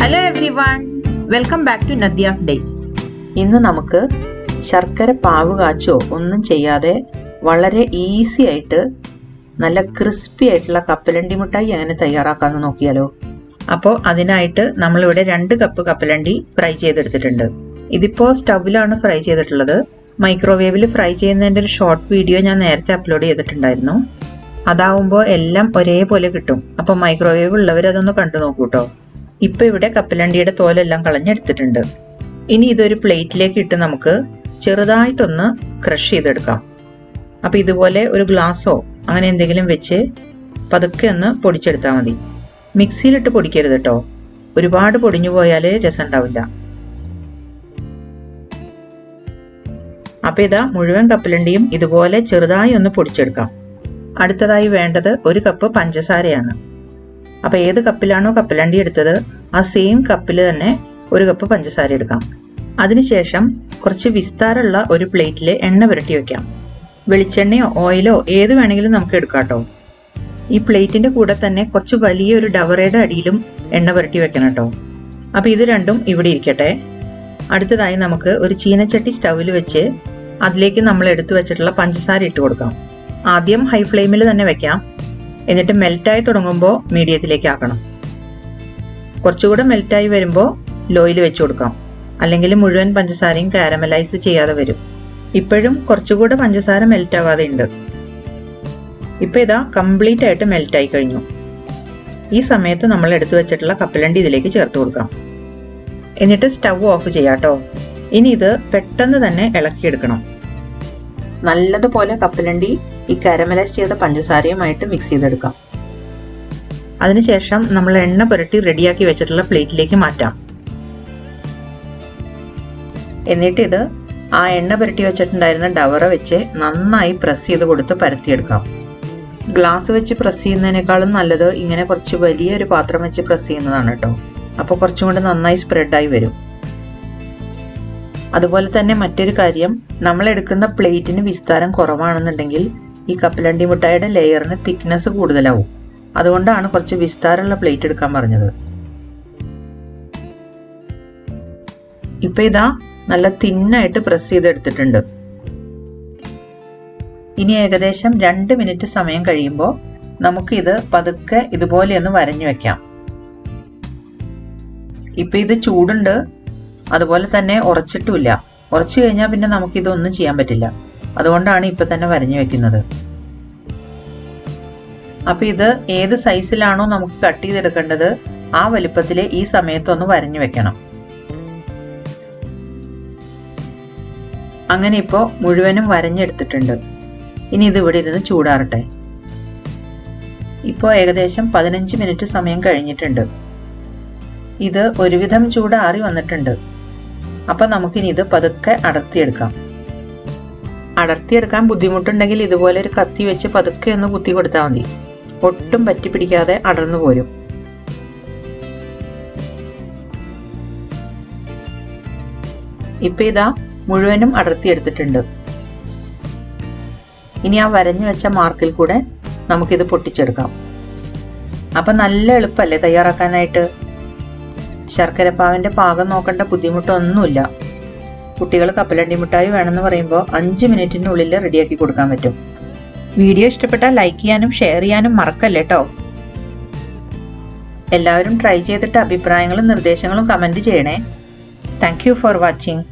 Hello everyone, welcome back to Nadya's Days. ഇന്ന് നമുക്ക് ശർക്കര പാവ് കാച്ചോ ഒന്നും ചെയ്യാതെ വളരെ ഈസി ആയിട്ട് നല്ല ക്രിസ്പി ആയിട്ടുള്ള കപ്പലണ്ടി മിഠായി എങ്ങനെ തയ്യാറാക്കാമെന്ന് നോക്കിയാലോ. അപ്പോൾ അതിനായിട്ട് നമ്മളിവിടെ 2 കപ്പ് കപ്പലണ്ടി ഫ്രൈ ചെയ്തെടുത്തിട്ടുണ്ട്. ഇതിപ്പോൾ സ്റ്റൗവിലാണ് ഫ്രൈ ചെയ്തിട്ടുള്ളത്. മൈക്രോവേവിൽ ഫ്രൈ ചെയ്യുന്നതിൻ്റെ ഒരു ഷോർട്ട് വീഡിയോ ഞാൻ നേരത്തെ അപ്ലോഡ് ചെയ്തിട്ടുണ്ടായിരുന്നു. അതാവുമ്പോൾ എല്ലാം ഒരേപോലെ കിട്ടും. അപ്പോൾ മൈക്രോവേവ് ഉള്ളവർ അതൊന്ന് കണ്ടു നോക്കൂ കേട്ടോ. ഇപ്പോൾ ഇവിടെ കപ്പലണ്ടിയുടെ തോലെല്ലാം കളഞ്ഞെടുത്തിട്ടുണ്ട്. ഇനി ഇതൊരു പ്ലേറ്റിലേക്ക് ഇട്ട് നമുക്ക് ചെറുതായിട്ടൊന്ന് ക്രഷ് ചെയ്തെടുക്കാം. അപ്പോൾ ഇതുപോലെ ഒരു ഗ്ലാസ്സോ അങ്ങനെ എന്തെങ്കിലും വെച്ച് പതുക്കെ ഒന്ന് പൊടിച്ചെടുത്താൽ മതി. മിക്സിയിലിട്ട് പൊടിക്കരുത് കേട്ടോ, ഒരുപാട് പൊടിഞ്ഞു പോയാൽ രസം ഉണ്ടാവില്ല. അപ്പോൾ ഇതാ മുഴുവൻ കപ്പലണ്ടിയും ഇതുപോലെ ചെറുതായി ഒന്ന് പൊടിച്ചെടുക്കാം. അടുത്തതായി വേണ്ടത് 1 കപ്പ് പഞ്ചസാരയാണ്. അപ്പോൾ ഏത് കപ്പിലാണോ കപ്പലണ്ടി എടുത്തത് ആ സെയിം കപ്പിൽ തന്നെ 1 കപ്പ് പഞ്ചസാര എടുക്കാം. അതിനുശേഷം കുറച്ച് വിസ്താരമുള്ള ഒരു പ്ലേറ്റിൽ എണ്ണ പുരട്ടി വെക്കാം. വെളിച്ചെണ്ണയോ ഓയിലോ ഏത് വേണമെങ്കിലും നമുക്ക് എടുക്കാം കേട്ടോ. ഈ പ്ലേറ്റിൻ്റെ കൂടെ തന്നെ കുറച്ച് വലിയൊരു ഡവറയുടെ അടിയിലും എണ്ണ പുരട്ടി വെക്കണം കേട്ടോ. അപ്പോൾ ഇത് രണ്ടും ഇവിടെ ഇരിക്കട്ടെ. അടുത്തതായി നമുക്ക് ഒരു ചീനച്ചട്ടി സ്റ്റൗവിൽ വെച്ച് അതിലേക്ക് നമ്മൾ എടുത്തു വെച്ചിട്ടുള്ള പഞ്ചസാര ഇട്ട് കൊടുക്കാം. ആദ്യം ഹൈ ഫ്ലെയിമിൽ തന്നെ വെക്കാം, എന്നിട്ട് മെൽറ്റായി തുടങ്ങുമ്പോൾ മീഡിയത്തിലേക്ക് ആക്കണം. കുറച്ചുകൂടെ മെൽറ്റായി വരുമ്പോൾ ലോയിൽ വെച്ച് കൊടുക്കാം, അല്ലെങ്കിൽ മുഴുവൻ പഞ്ചസാരയും കാരമലൈസ് ചെയ്യാതെ വരും. ഇപ്പോഴും കുറച്ചുകൂടെ പഞ്ചസാര മെൽറ്റാവാതെ ഉണ്ട്. ഇപ്പോൾ ഇതാ കംപ്ലീറ്റ് ആയിട്ട് മെൽറ്റായി കഴിഞ്ഞു. ഈ സമയത്ത് നമ്മൾ എടുത്തു വെച്ചിട്ടുള്ള കപ്പലണ്ടി ഇതിലേക്ക് ചേർത്ത് കൊടുക്കാം. എന്നിട്ട് സ്റ്റൗ ഓഫ് ചെയ്യാം കേട്ടോ. ഇനി ഇത് പെട്ടെന്ന് തന്നെ ഇളക്കിയെടുക്കണം. നല്ലതുപോലെ കപ്പലണ്ടി ഈ കാരമലൈസ് ചെയ്ത പഞ്ചസാരയുമായിട്ട് മിക്സ് ചെയ്തെടുക്കാം. അതിനുശേഷം നമ്മൾ എണ്ണ പുരട്ടി റെഡിയാക്കി വെച്ചിട്ടുള്ള പ്ലേറ്റിലേക്ക് മാറ്റാം. എന്നിട്ട് ഇത് ആ എണ്ണ പുരട്ടി വെച്ചിട്ടുണ്ടായിരുന്ന ഡവറ വെച്ച് നന്നായി പ്രസ് ചെയ്ത് കൊടുത്ത് പരത്തിയെടുക്കാം. ഗ്ലാസ് വെച്ച് പ്രസ് ചെയ്യുന്നതിനേക്കാളും നല്ലത് ഇങ്ങനെ കുറച്ച് വലിയൊരു പാത്രം വെച്ച് പ്രസ് ചെയ്യുന്നതാണ് കേട്ടോ. അപ്പോൾ കുറച്ചും കൂടി നന്നായി സ്പ്രെഡായി വരും. അതുപോലെ തന്നെ മറ്റൊരു കാര്യം, നമ്മൾ എടുക്കുന്ന പ്ലേറ്റിന് വിസ്താരം കുറവാണെന്നുണ്ടെങ്കിൽ ഈ കപ്പലണ്ടി മിഠായിയുടെ ലെയറിന് തിക്നെസ് കൂടുതലാവും. അതുകൊണ്ടാണ് കുറച്ച് വിസ്താരമുള്ള പ്ലേറ്റ് എടുക്കാൻ പറഞ്ഞത്. ഇപ്പൊ ഇതാ നല്ല തിന്നായിട്ട് പ്രസ് ചെയ്തെടുത്തിട്ടുണ്ട്. ഇനി ഏകദേശം 2 മിനിറ്റ് സമയം കഴിയുമ്പോൾ നമുക്കിത് പതുക്കെ ഇതുപോലെ ഒന്ന് വരഞ്ഞു വെക്കാം. ഇപ്പൊ ഇത് ചൂടുണ്ട്, അതുപോലെ തന്നെ ഉറച്ചിട്ടുമില്ല. ഉറച്ചു കഴിഞ്ഞാൽ പിന്നെ നമുക്കിതൊന്നും ചെയ്യാൻ പറ്റില്ല. അതുകൊണ്ടാണ് ഇപ്പൊ തന്നെ വരഞ്ഞു വെക്കുന്നത്. അപ്പൊ ഇത് ഏത് സൈസിലാണോ നമുക്ക് കട്ട് ചെയ്തെടുക്കേണ്ടത് ആ വലുപ്പത്തിൽ ഈ സമയത്തൊന്ന് വരഞ്ഞു വെക്കണം. അങ്ങനെ ഇപ്പോൾ മുഴുവനും വരഞ്ഞെടുത്തിട്ടുണ്ട്. ഇനി ഇത് ഇവിടെ ഇരുന്ന് ചൂടാറട്ടെ. ഇപ്പോൾ ഏകദേശം 15 മിനിറ്റ് സമയം കഴിഞ്ഞിട്ടുണ്ട്. ഇത് ഒരുവിധം ചൂടാറി വന്നിട്ടുണ്ട്. അപ്പം നമുക്കിനി ഇത് പതുക്കെ അടർത്തിയെടുക്കാം. അടർത്തിയെടുക്കാൻ ബുദ്ധിമുട്ടുണ്ടെങ്കിൽ ഇതുപോലെ ഒരു കത്തി വെച്ച് പതുക്കെ ഒന്ന് കുത്തി കൊടുത്താൽ മതി. ഒട്ടും പറ്റി പിടിക്കാതെ അടർന്നു പോരും. ഇപ്പം ഇതാ മുഴുവനും അടർത്തിയെടുത്തിട്ടുണ്ട്. ഇനി ആ വരഞ്ഞു വെച്ച മാർക്കിൽ കൂടെ നമുക്കിത് പൊട്ടിച്ചെടുക്കാം. അപ്പം നല്ല എളുപ്പമല്ലേ തയ്യാറാക്കാനായിട്ട്. ശർക്കരപ്പാവിൻ്റെ പാകം നോക്കേണ്ട ബുദ്ധിമുട്ടൊന്നുമില്ല. കുട്ടികൾ കപ്പലണ്ടി മിഠായി വേണമെന്ന് പറയുമ്പോൾ 5 മിനിറ്റിനുള്ളിൽ റെഡിയാക്കി കൊടുക്കാൻ പറ്റും. വീഡിയോ ഇഷ്ടപ്പെട്ടാൽ ലൈക്ക് ചെയ്യാനും ഷെയർ ചെയ്യാനും മറക്കല്ലേ കേട്ടോ. എല്ലാവരും ട്രൈ ചെയ്തിട്ട് അഭിപ്രായങ്ങളും നിർദ്ദേശങ്ങളും കമൻറ്റ് ചെയ്യണേ. Thank you for watching.